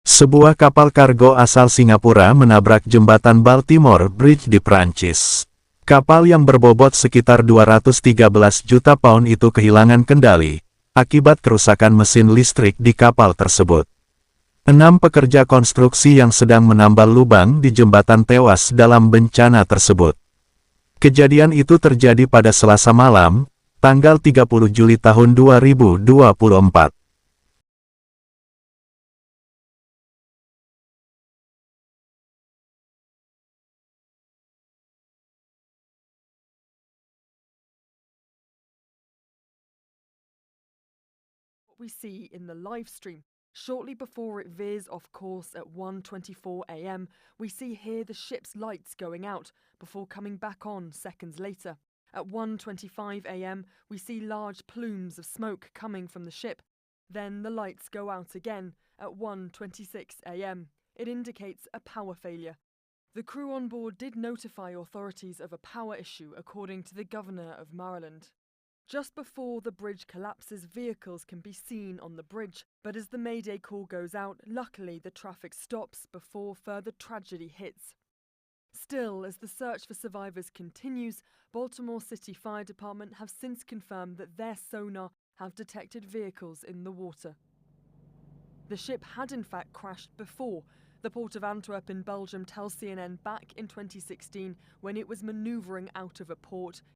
Sebuah kapal kargo asal Singapura menabrak jembatan Baltimore Bridge di Prancis. Kapal yang berbobot sekitar 213 juta pound itu kehilangan kendali, akibat kerusakan mesin listrik di kapal tersebut. 6 pekerja konstruksi yang sedang menambal lubang di jembatan tewas dalam bencana tersebut. Kejadian itu terjadi pada Selasa malam, tanggal 30 Juli tahun 2024. What we see in the live stream. Shortly before it veers off course at 1:24 a.m, we see here the ship's lights going out before coming back on seconds later. At 1:25 a.m, we see large plumes of smoke coming from the ship. Then the lights go out again at 1:26 a.m. It indicates a power failure. The crew on board did notify authorities of a power issue, according to the governor of Maryland. Just before the bridge collapses, vehicles can be seen on the bridge, but as the Mayday call goes out, luckily the traffic stops before further tragedy hits. Still, as the search for survivors continues, Baltimore City Fire Department have since confirmed that their sonar have detected vehicles in the water. The ship had in fact crashed before. The port of Antwerp in Belgium tells CNN back in 2016 when it was manoeuvring out of a port,